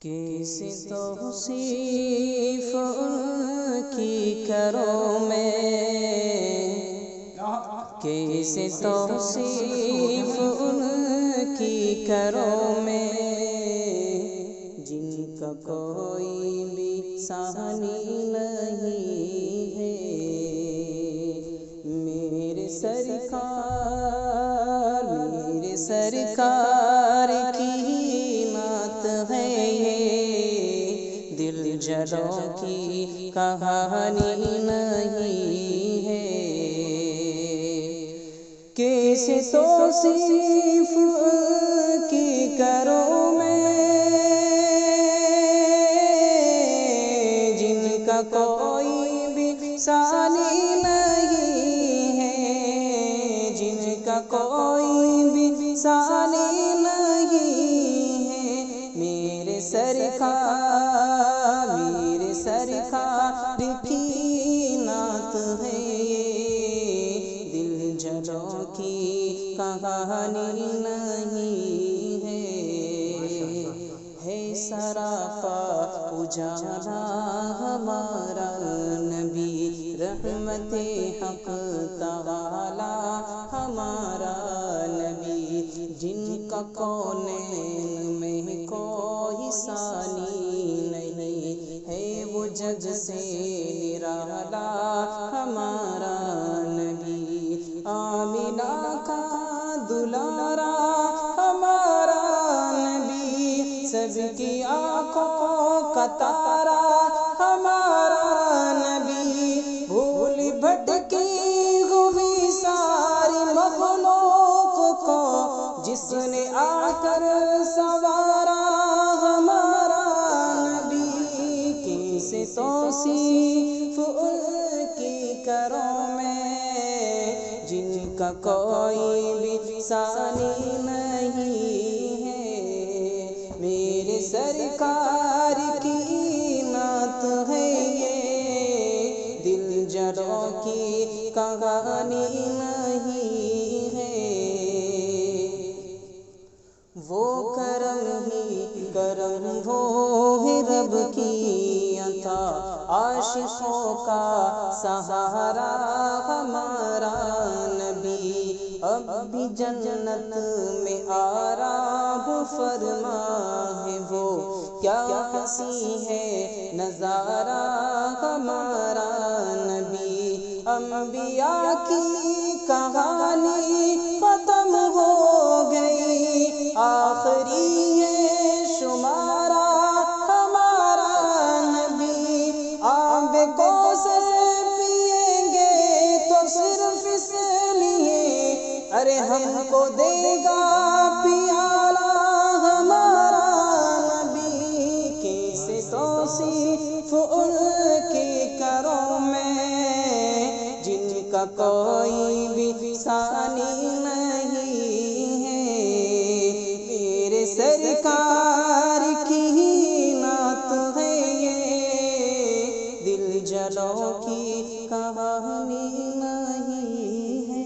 کیسے توصیف کی کروں میں، کیسے توصیف کی کروں میں، جن کا کوئی بھی ثانی نہیں ہے۔ میرے سرکار کی نعت ہے یہ، دل جلوں کی کہانی نہیں ہے۔ کیسے توصیف کی کروں میں، جن کا کوئی بھی ثانی نہیں ہے، جن کا کوئی بھی ثانی نہیں ہے۔ میرے سرکار کی نعت ہے یہ، دل جلوں کی کہانی نہیں ہے۔ سراپا اجالا ہمارا نبی، رحمت حق تعالی ہمارا نبی، جن کا کونین میں کوئی ثانی نہیں ہے، وہ جگ سے نرالا ہمارا نبی، آمینہ کا دلارا ہمارا نبی، سب کی آنکھوں کا تارا ہمارا نبی، بھول بھٹکی ہوئی ساری مخلوق کو جس نے آ کر سنوارا ہمارا نبی۔ کیسے توصیف کی کروں میں، جن کا کوئی بھی ثانی نہیں ہے۔ میرے سرکار کی نعت ہے یہ، دل جلوں کی کہانی نہیں ہے۔ وہ کرم ہی کرم وہ ہے رب کی عطا، عاشقوں کا سہارا ہمارا نبی، اب بھی جنت میں آرام فرما ہے وہ، کیا ہنسی ہے نظارہ ہمارا نبی۔ انبیاء کی کہانی ختم ہو گئی، آخری ہے شمارا ہمارا نبی، آب کوثر پیئیں گے تو صرف اس لیے، ارے ہم کو دے گا پیالہ ہمارا نبی۔ کیسے توصیف کی کروں میں، جن کا کوئی بھی ثانی نہیں ہے۔ میرے سرکار کی نعت ہے یہ، دل جلوں کی کہانی نہیں ہے۔